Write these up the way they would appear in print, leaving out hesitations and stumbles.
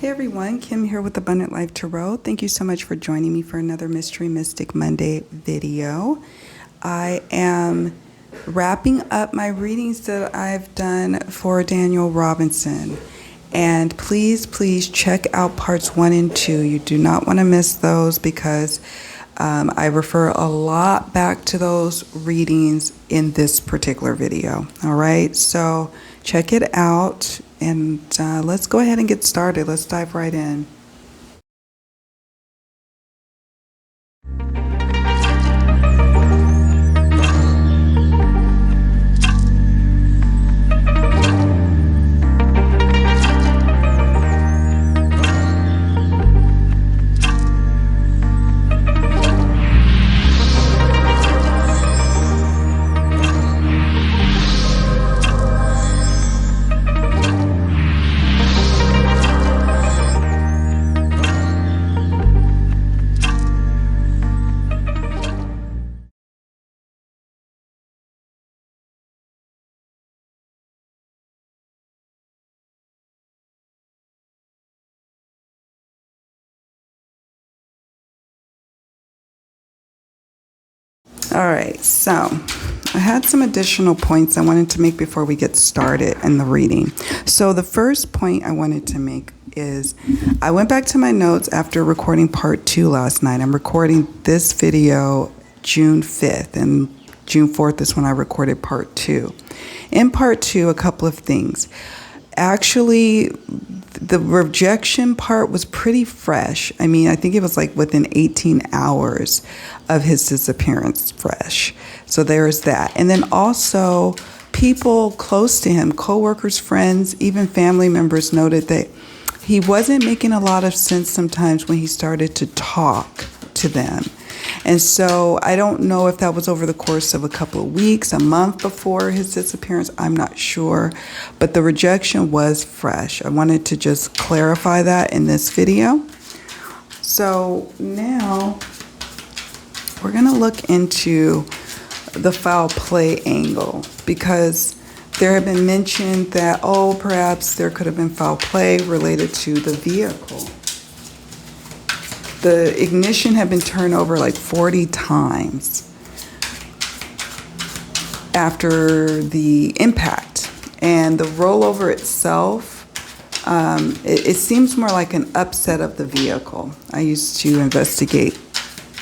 Hey everyone, Kim here with Abundant Life Tarot. Thank you so much for joining me for another Mystery Mystic Monday video. I am wrapping up my readings that I've done for Daniel Robinson. And please check out parts 1 and 2. You do not want to miss those because I refer a lot back to those readings in this particular video. All right, so check it out. And let's go ahead and get started. Let's dive right in. All right, so I had some additional points I wanted to make before we get started in the reading. So the first point I wanted to make is I went back to my notes after recording part 2 last night. I'm recording this video June 5th, and June 4th is when I recorded part 2. In part 2, a couple of things. Actually, the rejection part was pretty fresh. I mean, I think it was like within 18 hours of his disappearance fresh. So there's that. And then also people close to him, coworkers, friends, even family members noted that he wasn't making a lot of sense sometimes when he started to talk to them. And so I don't know if that was over the course of a couple of weeks, a month before his disappearance. I'm not sure. But the rejection was fresh. I wanted to just clarify that in this video. So now we're going to look into the foul play angle, because there have been mentioned that, oh, perhaps there could have been foul play related to the vehicle. The ignition had been turned over like 40 times after the impact. And the rollover itself, it seems more like an upset of the vehicle. I used to investigate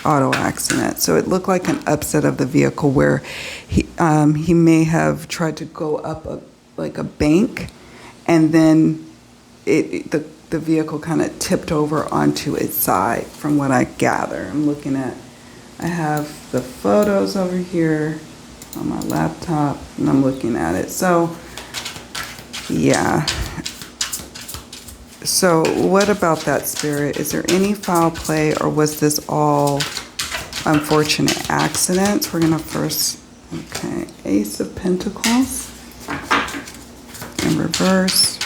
auto accidents. So it looked like an upset of the vehicle where he may have tried to go up like a bank, and then the vehicle kind of tipped over onto its side, from what I gather. I have the photos over here on my laptop, and I'm looking at it. So, yeah. So what about that, Spirit? Is there any foul play, or was this all unfortunate accidents? We're going to first, okay, Ace of Pentacles in reverse.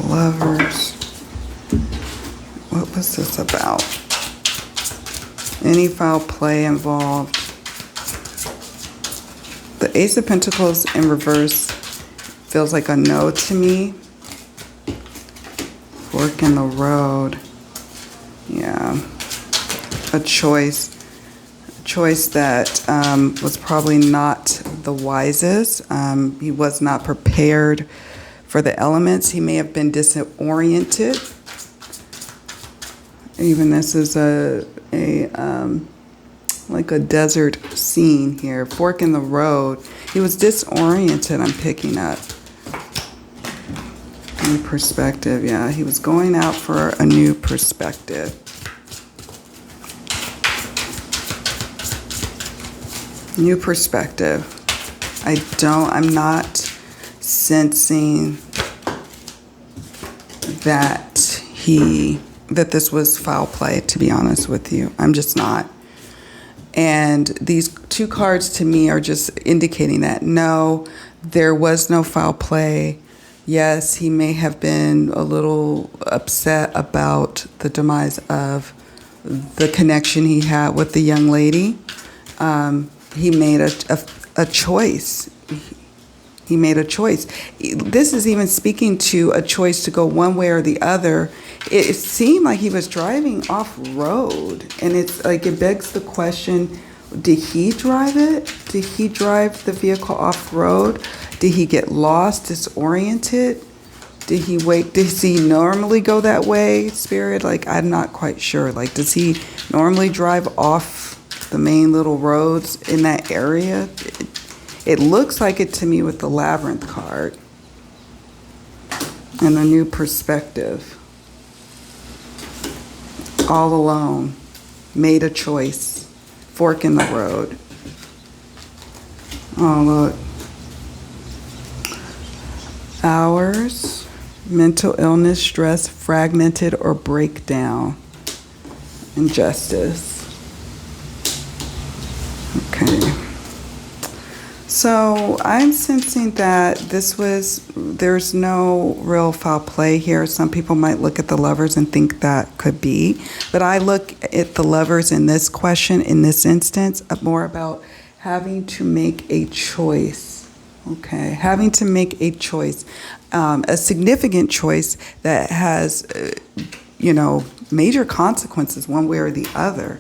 Lovers. What was this about? Any foul play involved? The Ace of Pentacles in reverse feels like a no to me. Fork in the road. Yeah. A choice. A choice that was probably not the wisest. He was not prepared for the elements. He may have been disoriented. Even this is like a desert scene here. Fork in the road. He was disoriented, I'm picking up. New perspective, yeah. He was going out for a new perspective. New perspective. I'm not sensing that this was foul play, to be honest with you. I'm just not. And these two cards to me are just indicating that no, there was no foul play. Yes, he may have been a little upset about the demise of the connection he had with the young lady. He made a choice. He made a choice. This is even speaking to a choice to go one way or the other. It seemed like he was driving off-road, and it's like it begs the question, did he drive it? Did he drive the vehicle off-road? Did he get lost, disoriented? Did he wait? Does he normally go that way, Spirit? Like, I'm not quite sure. Like, does he normally drive off the main little roads in that area? It looks like it to me with the Labyrinth card and the new perspective. All alone, made a choice, fork in the road. Oh, look. Hours, mental illness, stress, fragmented or breakdown, injustice. Okay. So I'm sensing that there's no real foul play here. Some people might look at the Lovers and think that could be. But I look at the Lovers in this question, in this instance, more about having to make a choice. Okay, having to make a choice, a significant choice that has, major consequences one way or the other.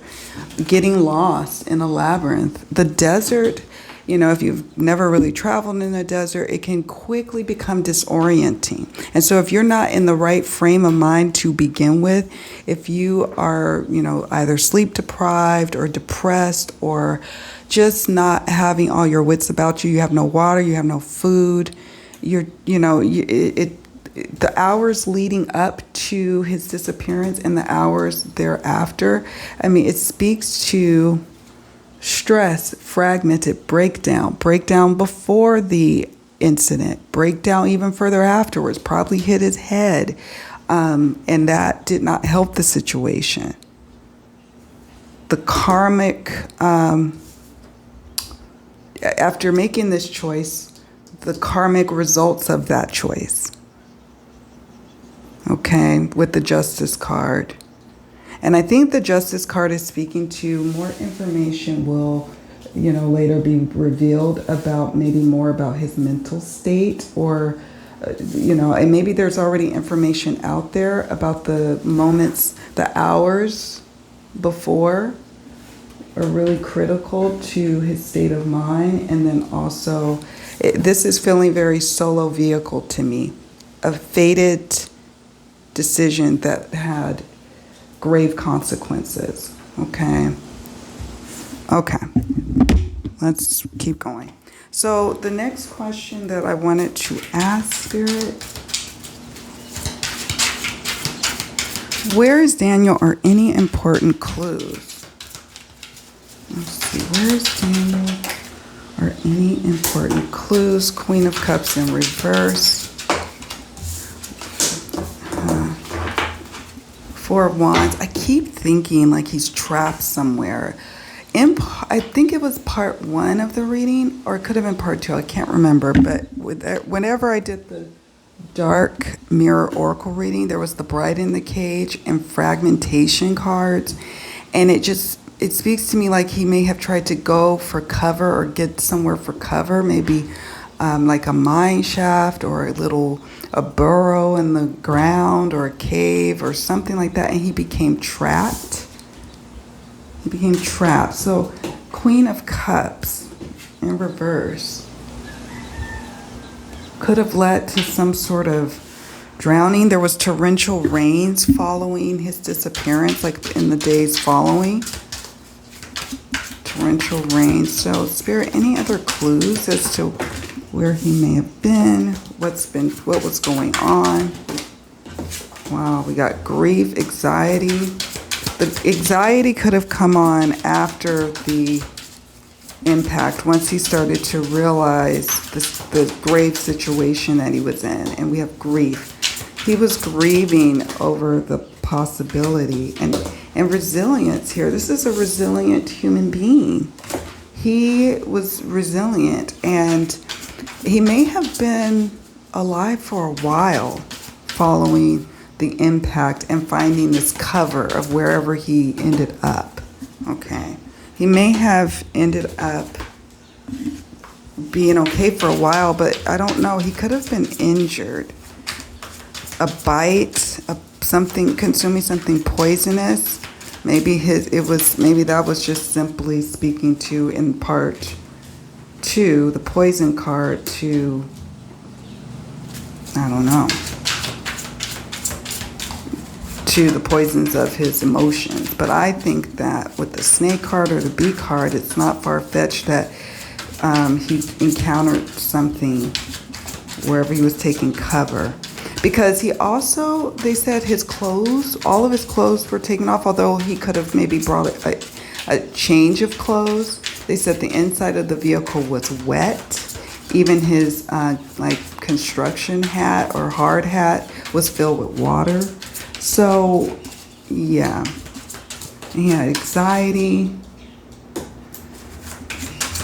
Getting lost in a labyrinth. The desert, if you've never really traveled in a desert, it can quickly become disorienting. And so if you're not in the right frame of mind to begin with, if you are, either sleep deprived or depressed or just not having all your wits about you, you have no water, you have no food, the hours leading up to his disappearance and the hours thereafter, it speaks to stress, fragmented, breakdown before the incident, breakdown even further afterwards, probably hit his head, and that did not help the situation. The karmic, after making this choice, the karmic results of that choice, okay, with the Justice card. And I think the Justice card is speaking to more information will, later be revealed about maybe more about his mental state or, and maybe there's already information out there about the moments, the hours before are really critical to his state of mind. And then also, this is feeling very solo vehicle to me, a fated decision that had grave consequences. Okay, let's keep going. So the next question that I wanted to ask, Spirit, where is Daniel or any important clues? Let's see, where is Daniel or any important clues? Queen of Cups in reverse. Four of Wands. I keep thinking like he's trapped somewhere. I think it was part 1 of the reading, or it could have been part 2. I can't remember. But whenever I did the Dark Mirror Oracle reading, there was the Bride in the Cage and fragmentation cards. And it speaks to me like he may have tried to go for cover or get somewhere for cover, maybe like a mine shaft or a burrow in the ground or a cave or something like that, and he became trapped. So Queen of Cups in reverse could have led to some sort of drowning. There was torrential rains following his disappearance, like in the days following. Torrential rains. So Spirit, any other clues as to where he may have been, what was going on? Wow, we got grief, anxiety. The anxiety could have come on after the impact, once he started to realize the grave situation that he was in. And we have grief. He was grieving over the possibility and resilience here. This is a resilient human being. He was resilient, and he may have been alive for a while following the impact and finding this cover of wherever he ended up. Okay. He may have ended up being okay for a while, but I don't know. He could have been injured. A bite, something, consuming something poisonous. Maybe that was just simply speaking to, in part two, the poison card to, I don't know, to the poisons of his emotions. But I think that with the snake card or the bee card, it's not far-fetched that he encountered something wherever he was taking cover. Because he also, they said his clothes, all of his clothes were taken off, although he could have maybe brought a change of clothes. They said the inside of the vehicle was wet. Even his construction hat or hard hat was filled with water. So, yeah. He had anxiety.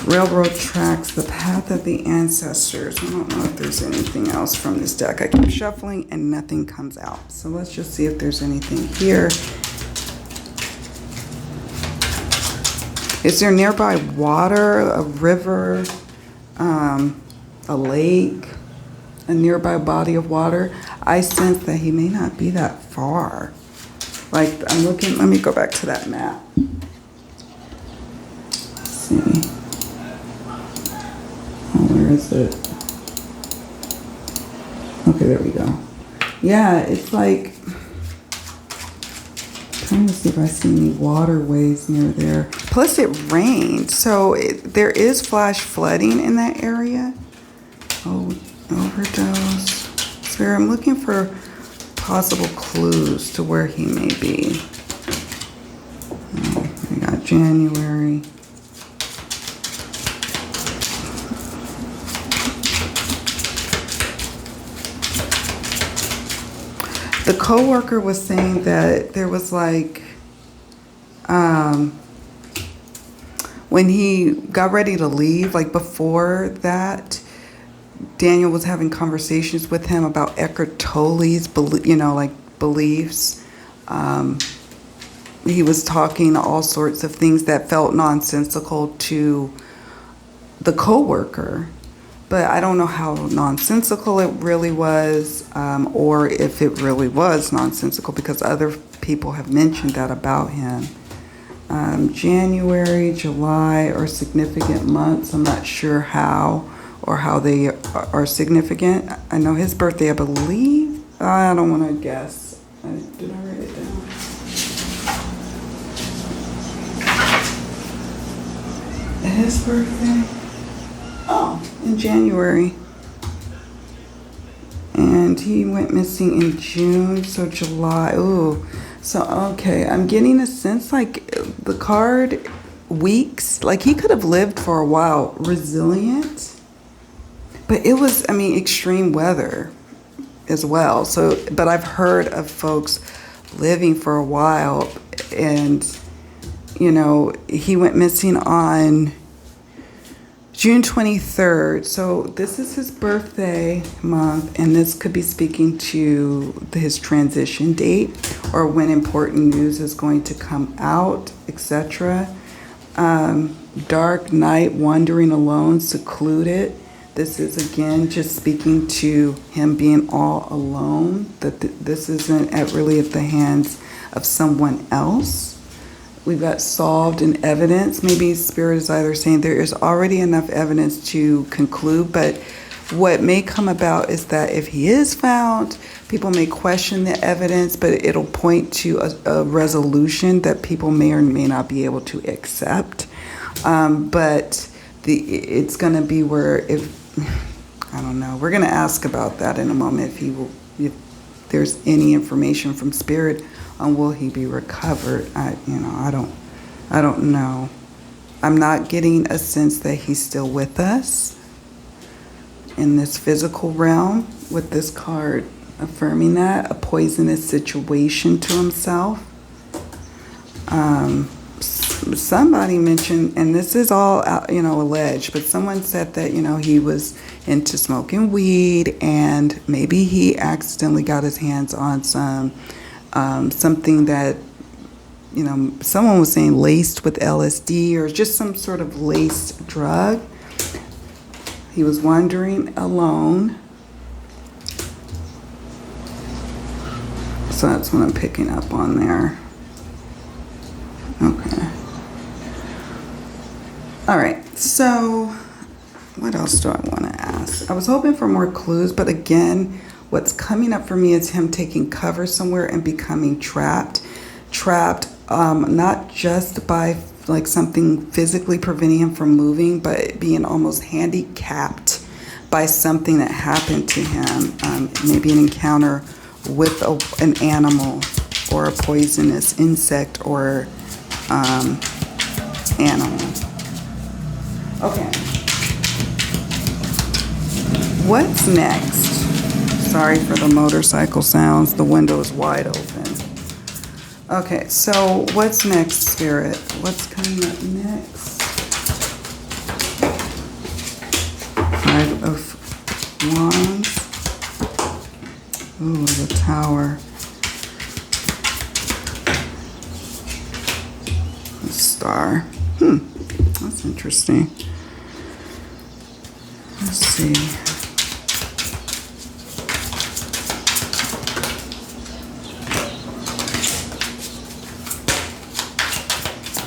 Railroad tracks, the path of the ancestors. I don't know if there's anything else from this deck. I keep shuffling and nothing comes out. So let's just see if there's anything here. Is there nearby water, a river, a lake, a nearby body of water? I sense that he may not be that far. Like, I'm looking, let me go back to that map. Let's see. Where is it? Okay, there we go. Yeah, it's like, I'm trying to see if I see any waterways near there. Plus it rained, so there is flash flooding in that area. Oh, overdose. So I'm looking for possible clues to where he may be. We got January. The coworker was saying that there was like, when he got ready to leave, like before that, Daniel was having conversations with him about Eckhart Tolle's, beliefs. He was talking all sorts of things that felt nonsensical to the coworker. But I don't know how nonsensical it really was, or if it really was nonsensical, because other people have mentioned that about him. January, July are significant months. I'm not sure how or how they are significant. I know his birthday, I believe. I don't want to guess. Did I write it down? His birthday? Oh, in January. And he went missing in June, so July. Ooh. So, okay, I'm getting a sense like the card weeks, like he could have lived for a while, resilient. But it was, extreme weather as well. So, but I've heard of folks living for a while and, he went missing on June 23rd. So this is his birthday month, and this could be speaking to his transition date or when important news is going to come out, etc. Dark night, wandering alone, secluded. This is again just speaking to him being all alone, that this isn't really at the hands of someone else. We've got solved in evidence. Maybe Spirit is either saying there is already enough evidence to conclude, but what may come about is that if he is found, people may question the evidence, but it'll point to a resolution that people may or may not be able to accept. But it's going to be where I don't know. We're going to ask about that in a moment if there's any information from Spirit on will he be recovered. I don't know. I'm not getting a sense that he's still with us in this physical realm with this card affirming that, a poisonous situation to himself. Somebody mentioned, and this is all, alleged, but someone said that, he was into smoking weed and maybe he accidentally got his hands on something that, someone was saying laced with LSD or just some sort of laced drug. He was wandering alone. So that's what I'm picking up on there. Okay. All right. So what else do I want to ask? I was hoping for more clues, but again, what's coming up for me is him taking cover somewhere and becoming trapped. Not just by like something physically preventing him from moving, but being almost handicapped by something that happened to him. Maybe an encounter with an animal or a poisonous insect or animal. Okay. What's next? Sorry for the motorcycle sounds. The window is wide open. Okay, so what's next, Spirit? What's coming up next? Five of Wands. Ooh, the Tower. The Star. That's interesting. Let's see.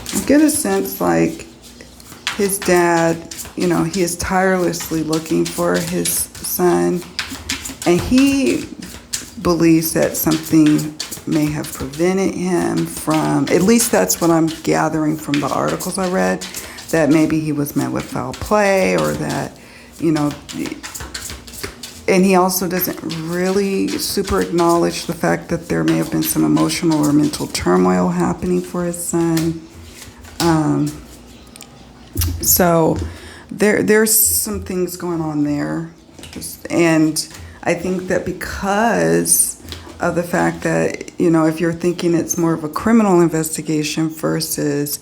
I get a sense like his dad, you know, he is tirelessly looking for his son, and he believes that something may have prevented him from, at least that's what I'm gathering from the articles I read, that maybe he was met with foul play, or that, you know, and he also doesn't really super acknowledge the fact that there may have been some emotional or mental turmoil happening for his son. So there's some things going on there. And I think that because of the fact that, you know, if you're thinking it's more of a criminal investigation versus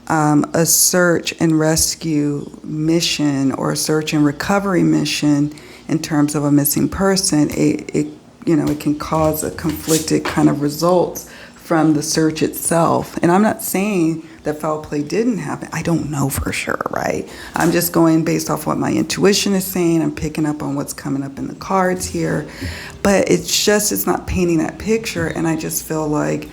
a search and rescue mission or a search and recovery mission in terms of a missing person, it you know, it can cause a conflicted kind of results from the search itself. And I'm not saying that foul play didn't happen. I don't know for sure, right? I'm just going based off what my intuition is saying. I'm picking up on what's coming up in the cards here. But it's not painting that picture. And I just feel like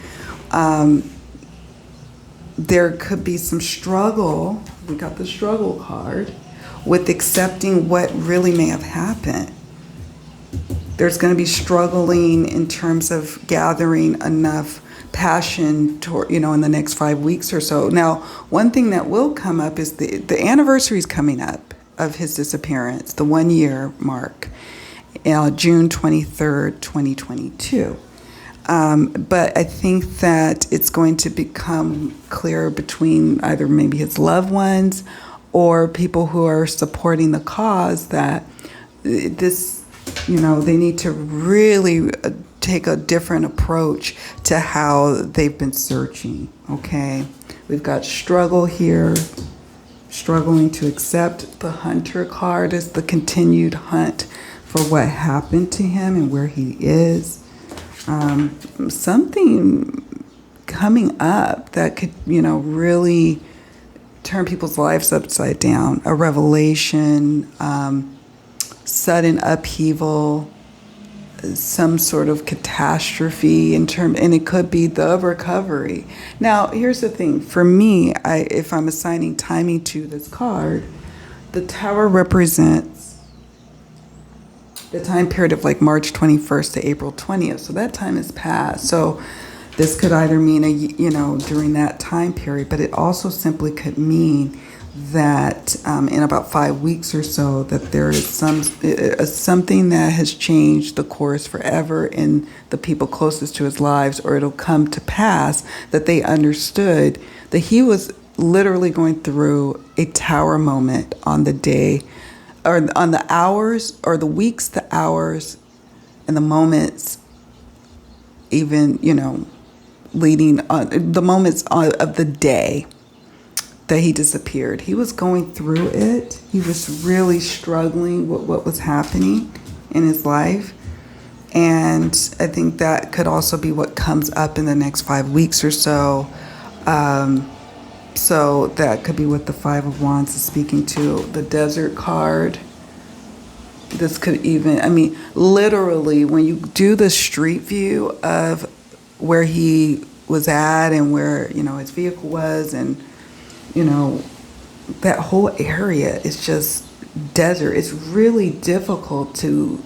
there could be some struggle. We got the struggle card with accepting what really may have happened. There's going to be struggling in terms of gathering enough passion toward, you know, in the next 5 weeks or so. Now, one thing that will come up is the anniversary is coming up of his disappearance, the 1 year mark, June 23rd, 2022. But I think that it's going to become clear between either maybe his loved ones or people who are supporting the cause that this, you know, they need to really take a different approach to how they've been searching, okay? We've got struggle here, struggling to accept the Hunter card as the continued hunt for what happened to him and where he is. Something coming up that could, you know, really turn people's lives upside down. A revelation, sudden upheaval, some sort of catastrophe and it could be the recovery. Now, here's the thing. For me, if I'm assigning timing to this card, the Tower represents the time period of like March 21st to April 20th. So that time has passed. So this could either mean during that time period, but it also simply could mean that in about 5 weeks or so that there is something that has changed the course forever in the people closest to his lives, or it'll come to pass that they understood that he was literally going through a tower moment on the day, or on the hours, or the weeks, the hours, and the moments, even, you know, leading on the moments of the day that he disappeared. He was going through it. He was really struggling with what was happening in his life. And I think that could also be what comes up in the next 5 weeks or so. So that could be what the Five of Wands is speaking to. The Desert card, this could even, I mean, literally, when you do the street view of where he was at and where, his vehicle was, and, that whole area is just desert. It's really difficult to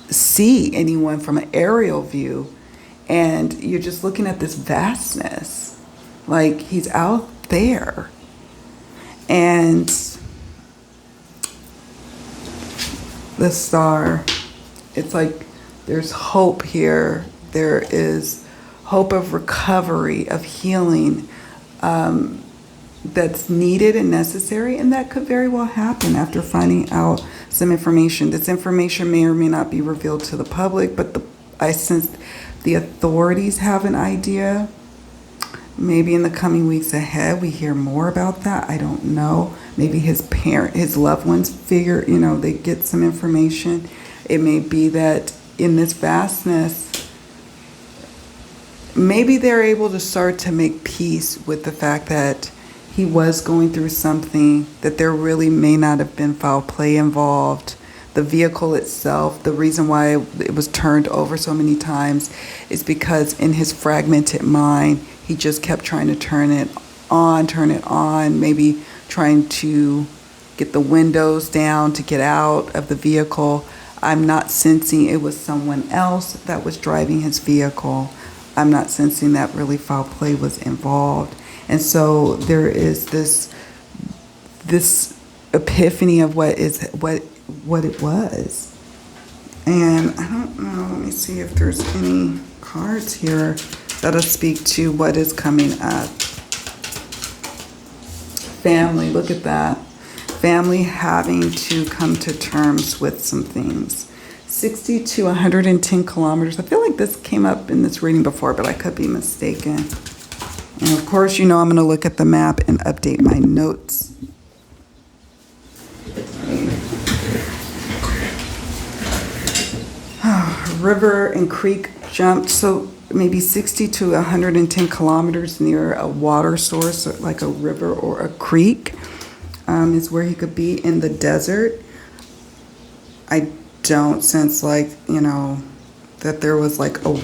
see anyone from an aerial view, and you're just looking at this vastness. Like, he's out there. And the star, it's like there's hope here. There is hope of recovery, of healing, that's needed and necessary, and that could very well happen after finding out some information. This information may or may not be revealed to the public, but I sense the authorities have an idea. Maybe in the coming weeks ahead we hear more about that. I don't know. Maybe his loved ones figure, they get some information. It may be that in this vastness, maybe they're able to start to make peace with the fact that he was going through something, that there really may not have been foul play involved. The vehicle itself, the reason why it was turned over so many times is because in his fragmented mind, he just kept trying to turn it on, maybe trying to get the windows down to get out of the vehicle. I'm not sensing it was someone else that was driving his vehicle. I'm not sensing that really foul play was involved. And so there is this epiphany of what it was. And I don't know, let me see if there's any cards here that'll speak to what is coming up. Family, look at that. Family having to come to terms with some things. 60 to 110 kilometers. I feel like this came up in this reading before, but I could be mistaken. And of course, I'm going to look at the map and update my notes. River and creek jumped, so maybe 60 to 110 kilometers near a water source, like a river or a creek, is where he could be in the desert. I don't sense that there was like a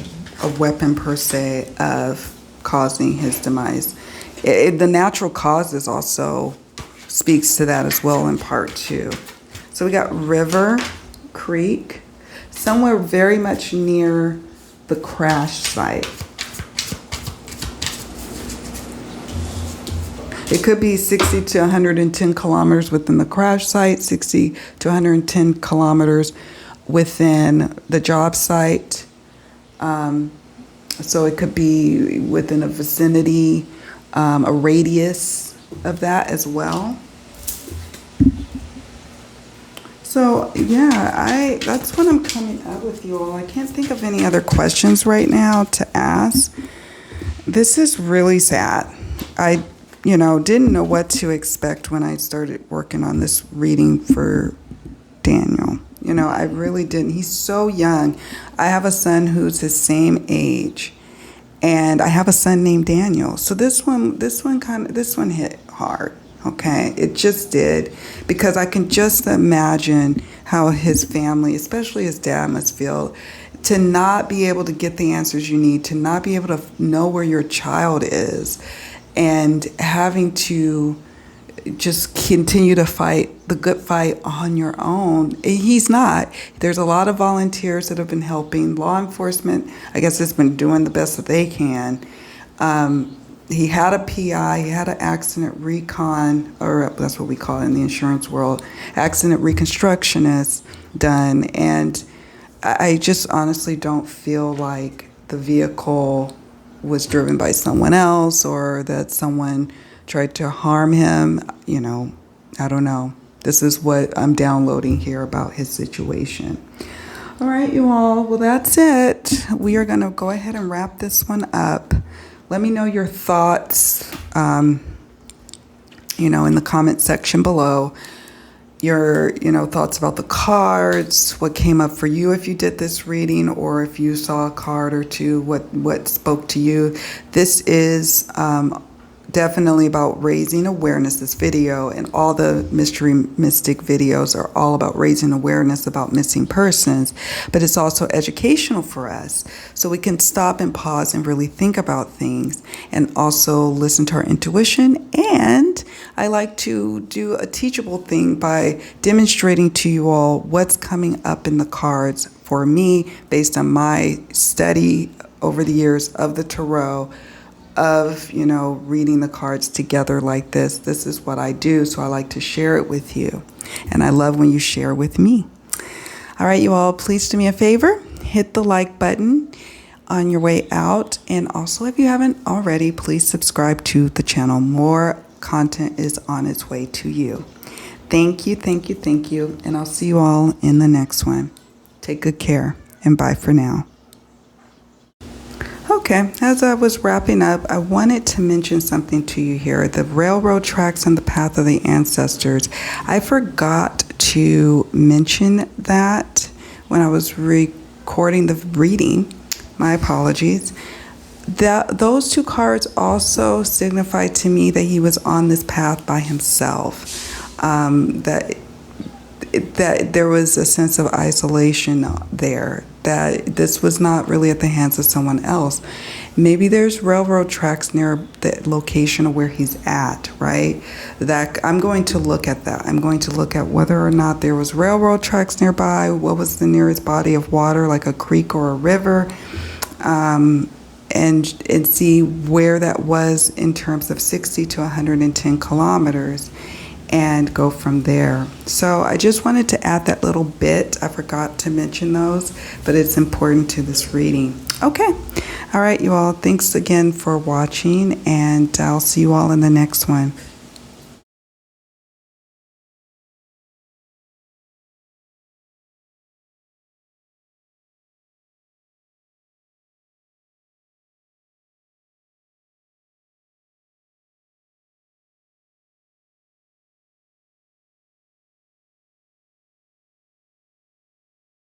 weapon per se of causing his demise. The natural causes also speaks to that as well in part 2. So we got river, creek, somewhere very much near the crash site. It could be 60 to 110 kilometers within the crash site, 60 to 110 kilometers within the job site. So it could be within a vicinity, a radius of that as well. So yeah, that's what I'm coming up with, you all. I can't think of any other questions right now to ask. This is really sad. I didn't know what to expect when I started working on this reading for Daniel. I really didn't. He's so young. I have a son who's his same age, and I have a son named Daniel. So this one hit hard. Okay, it just did, because I can just imagine how his family, especially his dad, must feel to not be able to get the answers you need, to not be able to know where your child is, and having to just continue to fight the good fight on your own. He's not. There's a lot of volunteers that have been helping. Law enforcement, I guess, has been doing the best that they can. He had a PI, he had an accident recon, or that's what we call it in the insurance world, accident reconstructionist done. And I just honestly don't feel like the vehicle was driven by someone else or that someone tried to harm him. I don't know. This is what I'm downloading here about his situation. All right, you all. Well, that's it. We are going to go ahead and wrap this one up. Let me know your thoughts, in the comment section below. Your, thoughts about the cards, what came up for you if you did this reading, or if you saw a card or two, what spoke to you. This is definitely about raising awareness. This video and all the mystery mystic videos are all about raising awareness about missing persons, but it's also educational for us, so we can stop and pause and really think about things, and also listen to our intuition. And I like to do a teachable thing by demonstrating to you all what's coming up in the cards for me based on my study over the years of the tarot, of, reading the cards together like this. This is what I do, so I like to share it with you. And I love when you share with me. All right, you all, please do me a favor. Hit the like button on your way out. And also, if you haven't already, please subscribe to the channel. More content is on its way to you. Thank you, thank you, thank you. And I'll see you all in the next one. Take good care, and bye for now. Okay, as I was wrapping up, I wanted to mention something to you here. The railroad tracks on the path of the ancestors. I forgot to mention that when I was recording the reading. My apologies. Those two cards also signify to me that he was on this path by himself. That there was a sense of isolation there, that this was not really at the hands of someone else. Maybe there's railroad tracks near the location of where he's at, right? That I'm going to look at that. I'm going to look at whether or not there was railroad tracks nearby, what was the nearest body of water, like a creek or a river, and see where that was in terms of 60 to 110 kilometers. And go from there. So I just wanted to add that little bit. I forgot to mention those, but it's important to this reading. Okay. All right, you all. Thanks again for watching, and I'll see you all in the next one.